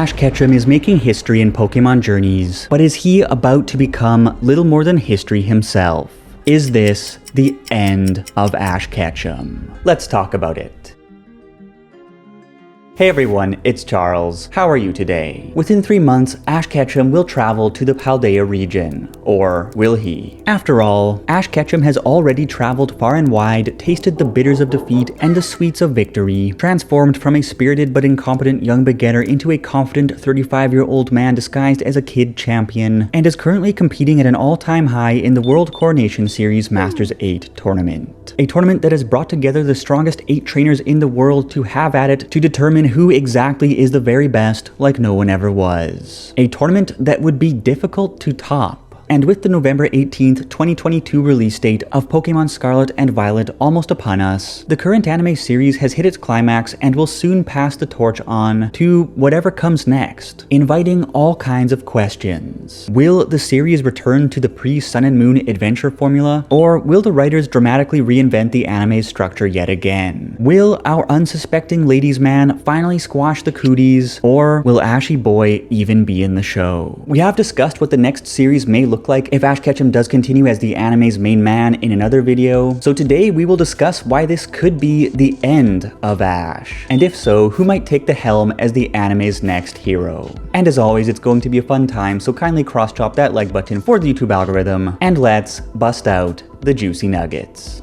Ash Ketchum is making history in Pokemon journeys, but is he about to become little more than history himself? Is this the end of Ash Ketchum? Let's talk about it. Hey everyone, it's Charles. How are you today? Within 3 months, Ash Ketchum will travel to the Paldea region. Or will he? After all, Ash Ketchum has already traveled far and wide, tasted the bitters of defeat and the sweets of victory, transformed from a spirited but incompetent young beginner into a confident 35-year-old man disguised as a kid champion, and is currently competing at an all-time high in the World Coronation Series Masters 8 tournament. A tournament that has brought together the strongest 8 trainers in the world to have at it to determine who exactly is the very best, like no one ever was. A tournament that would be difficult to top. And with the November 18th, 2022 release date of Pokemon Scarlet and Violet almost upon us, the current anime series has hit its climax and will soon pass the torch on to whatever comes next, inviting all kinds of questions. Will the series return to the pre-Sun and Moon adventure formula, or will the writers dramatically reinvent the anime's structure yet again? Will our unsuspecting ladies' man finally squash the cooties, or will Ashy Boy even be in the show? We have discussed what the next series may look like if Ash Ketchum does continue as the anime's main man in another video, so today we will discuss why this could be the end of Ash, and if so, who might take the helm as the anime's next hero. And as always, it's going to be a fun time, so kindly cross-chop that like button for the YouTube algorithm, and let's bust out the juicy nuggets.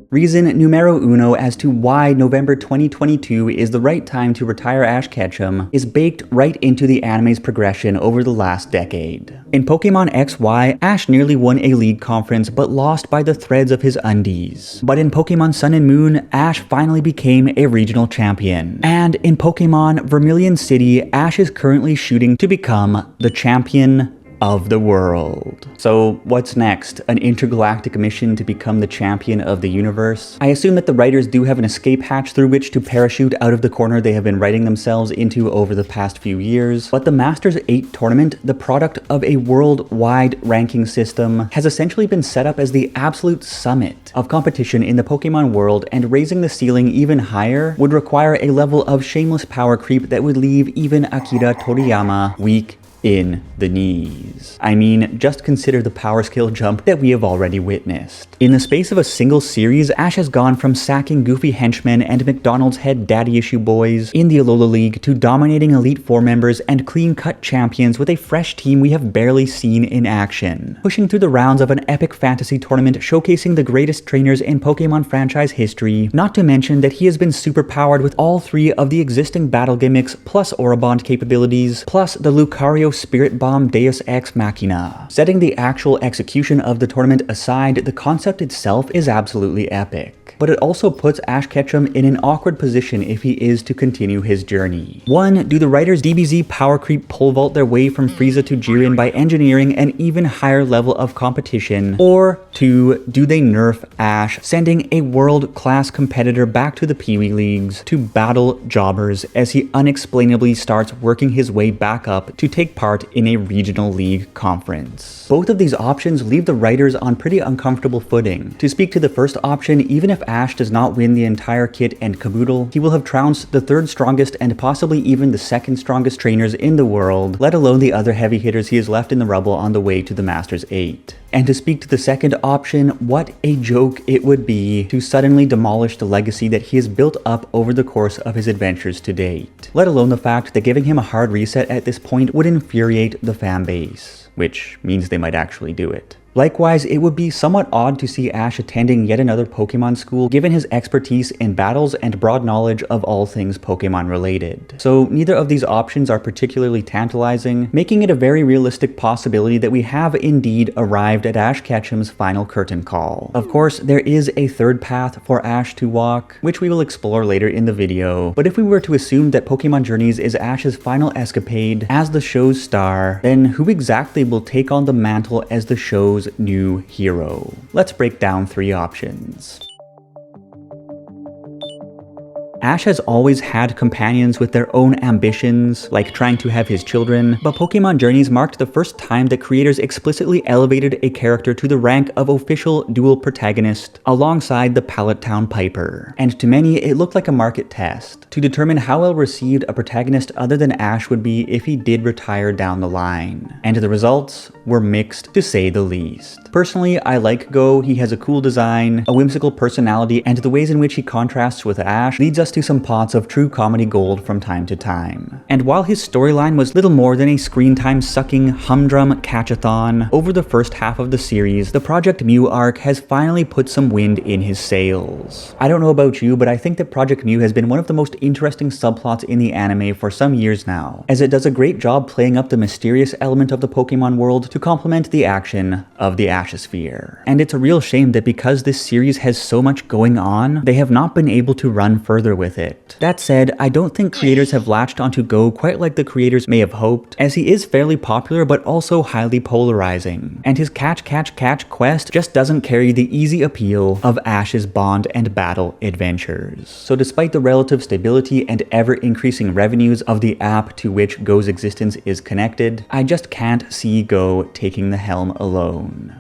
Reason numero uno as to why November 2022 is the right time to retire Ash Ketchum is baked right into the anime's progression over the last decade. In Pokemon XY, Ash nearly won a league conference but lost by the threads of his undies. But in Pokemon Sun and Moon, Ash finally became a regional champion. And in Pokemon Vermilion City, Ash is currently shooting to become the champion of the world. So what's next? An intergalactic mission to become the champion of the universe? I assume that the writers do have an escape hatch through which to parachute out of the corner they have been writing themselves into over the past few years, but the Masters 8 tournament, the product of a worldwide ranking system, has essentially been set up as the absolute summit of competition in the Pokemon world, and raising the ceiling even higher would require a level of shameless power creep that would leave even Akira Toriyama weak in the knees. I mean, just consider the power skill jump that we have already witnessed. In the space of a single series, Ash has gone from sacking goofy henchmen and McDonald's head daddy issue boys in the Alola League to dominating Elite Four members and clean-cut champions with a fresh team we have barely seen in action. Pushing through the rounds of an epic fantasy tournament showcasing the greatest trainers in Pokemon franchise history, not to mention that he has been superpowered with all 3 of the existing battle gimmicks plus Aura Bond capabilities, plus the Lucario Spirit Bomb Deus Ex Machina. Setting the actual execution of the tournament aside, the concept itself is absolutely epic. But it also puts Ash Ketchum in an awkward position if he is to continue his journey. 1. Do the writers DBZ power creep pole vault their way from Frieza to Jiren by engineering an even higher level of competition? Or 2. Do they nerf Ash, sending a world-class competitor back to the Pee-wee Leagues to battle jobbers as he unexplainably starts working his way back up to take part in a regional league conference? Both of these options leave the writers on pretty uncomfortable footing. To speak to the first option, even if Ash does not win the entire kit and caboodle, he will have trounced the 3rd strongest and possibly even the 2nd strongest trainers in the world, let alone the other heavy hitters he has left in the rubble on the way to the Masters 8. And to speak to the second option, what a joke it would be to suddenly demolish the legacy that he has built up over the course of his adventures to date. Let alone the fact that giving him a hard reset at this point would infuriate the fan base, which means they might actually do it. Likewise, it would be somewhat odd to see Ash attending yet another Pokemon school given his expertise in battles and broad knowledge of all things Pokemon related. So neither of these options are particularly tantalizing, making it a very realistic possibility that we have indeed arrived at Ash Ketchum's final curtain call. Of course, there is a 3rd path for Ash to walk, which we will explore later in the video, but if we were to assume that Pokemon Journeys is Ash's final escapade as the show's star, then who exactly will take on the mantle as the show's new hero? Let's break down 3 options. Ash has always had companions with their own ambitions, like trying to have his children, but Pokemon Journeys marked the first time that creators explicitly elevated a character to the rank of official dual protagonist alongside the Pallet Town Piper. And to many, it looked like a market test to determine how well received a protagonist other than Ash would be if he did retire down the line. And the results were mixed, to say the least. Personally, I like Go. He has a cool design, a whimsical personality, and the ways in which he contrasts with Ash leads us to some pots of true comedy gold from time to time. And while his storyline was little more than a screen time sucking humdrum catch-a-thon, over the first half of the series, the Project Mew arc has finally put some wind in his sails. I don't know about you, but I think that Project Mew has been one of the most interesting subplots in the anime for some years now, as it does a great job playing up the mysterious element of the Pokemon world to complement the action of the Ashosphere. And it's a real shame that because this series has so much going on, they have not been able to run further with it. That said, I don't think creators have latched onto Go quite like the creators may have hoped, as he is fairly popular but also highly polarizing, and his catch quest just doesn't carry the easy appeal of Ash's bond and battle adventures. So despite the relative stability and ever-increasing revenues of the app to which Go's existence is connected, I just can't see Go taking the helm alone.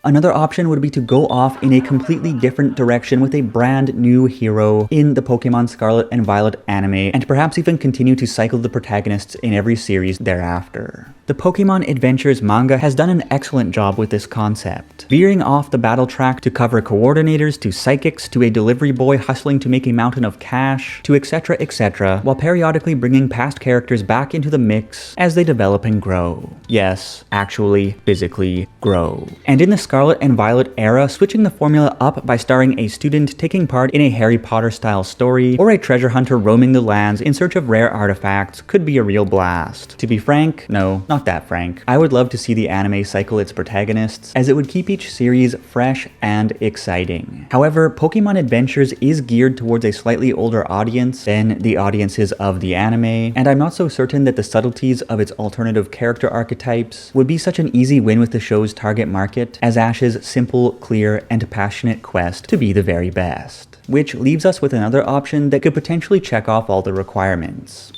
Another option would be to go off in a completely different direction with a brand new hero in the Pokemon Scarlet and Violet anime, and perhaps even continue to cycle the protagonists in every series thereafter. The Pokemon Adventures manga has done an excellent job with this concept, veering off the battle track to cover coordinators, to psychics, to a delivery boy hustling to make a mountain of cash, to etc., while periodically bringing past characters back into the mix as they develop and grow. Yes, actually, physically grow. And in the Scarlet and Violet era, switching the formula up by starring a student taking part in a Harry Potter style story, or a treasure hunter roaming the lands in search of rare artifacts could be a real blast. To be frank, no, not that frank. I would love to see the anime cycle its protagonists, as it would keep each series fresh and exciting. However, Pokemon Adventures is geared towards a slightly older audience than the audiences of the anime, and I'm not so certain that the subtleties of its alternative character archetypes would be such an easy win with the show's target market as Ash's simple, clear, and passionate quest to be the very best. Which leaves us with another option that could potentially check off all the requirements.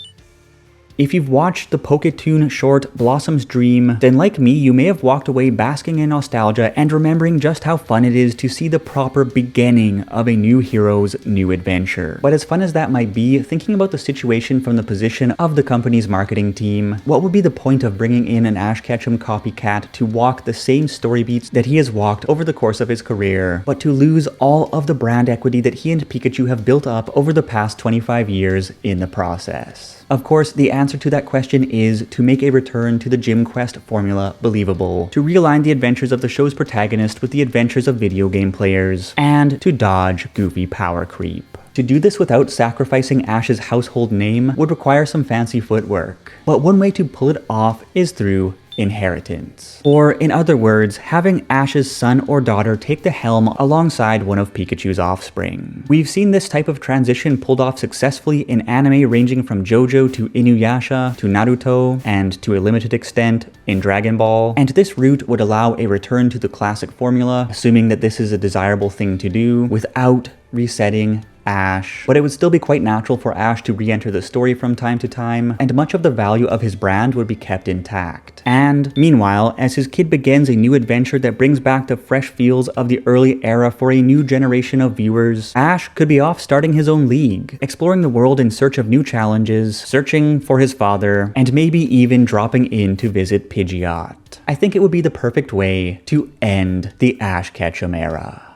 If you've watched the Poketoon short Blossom's Dream, then like me, you may have walked away basking in nostalgia and remembering just how fun it is to see the proper beginning of a new hero's new adventure. But as fun as that might be, thinking about the situation from the position of the company's marketing team, what would be the point of bringing in an Ash Ketchum copycat to walk the same story beats that he has walked over the course of his career, but to lose all of the brand equity that he and Pikachu have built up over the past 25 years in the process? Of course, the answer to that question is to make a return to the Gym Quest formula believable, to realign the adventures of the show's protagonist with the adventures of video game players, and to dodge goofy power creep. To do this without sacrificing Ash's household name would require some fancy footwork, but one way to pull it off is through inheritance. Or, in other words, having Ash's son or daughter take the helm alongside one of Pikachu's offspring. We've seen this type of transition pulled off successfully in anime ranging from JoJo to Inuyasha to Naruto, and to a limited extent in Dragon Ball, and this route would allow a return to the classic formula, assuming that this is a desirable thing to do, without resetting Ash, but it would still be quite natural for Ash to re-enter the story from time to time, and much of the value of his brand would be kept intact. And meanwhile, as his kid begins a new adventure that brings back the fresh feels of the early era for a new generation of viewers, Ash could be off starting his own league, exploring the world in search of new challenges, searching for his father, and maybe even dropping in to visit Pidgeot. I think it would be the perfect way to end the Ash Ketchum era.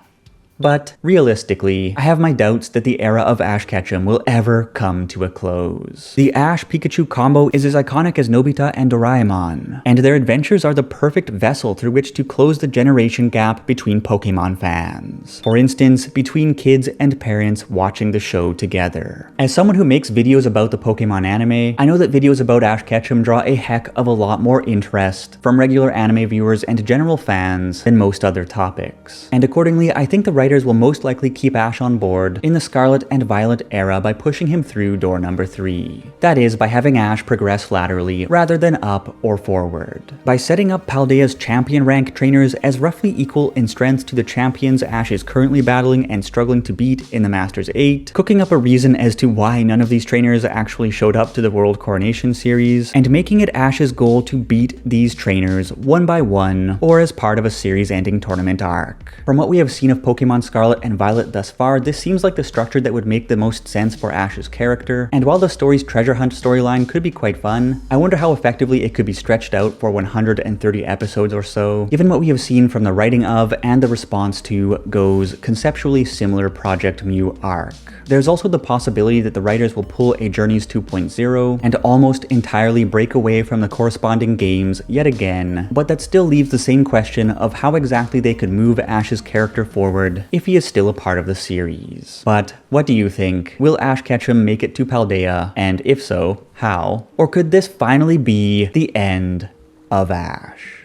But realistically, I have my doubts that the era of Ash Ketchum will ever come to a close. The Ash-Pikachu combo is as iconic as Nobita and Doraemon, and their adventures are the perfect vessel through which to close the generation gap between Pokemon fans. For instance, between kids and parents watching the show together. As someone who makes videos about the Pokemon anime, I know that videos about Ash Ketchum draw a heck of a lot more interest from regular anime viewers and general fans than most other topics. And accordingly, I think the writers will most likely keep Ash on board in the Scarlet and Violet era by pushing him through door number 3. That is, by having Ash progress laterally rather than up or forward. By setting up Paldea's champion rank trainers as roughly equal in strength to the champions Ash is currently battling and struggling to beat in the Masters 8, cooking up a reason as to why none of these trainers actually showed up to the World Coronation series, and making it Ash's goal to beat these trainers one by one or as part of a series-ending tournament arc. From what we have seen of Pokemon Scarlet and Violet thus far, this seems like the structure that would make the most sense for Ash's character, and while the story's treasure hunt storyline could be quite fun, I wonder how effectively it could be stretched out for 130 episodes or so, given what we have seen from the writing of and the response to Go's conceptually similar Project Mew arc. There's also the possibility that the writers will pull a Journeys 2.0 and almost entirely break away from the corresponding games yet again, but that still leaves the same question of how exactly they could move Ash's character forward if he is still a part of the series. But what do you think? Will Ash Ketchum make it to Paldea? And if so, how? Or could this finally be the end of Ash?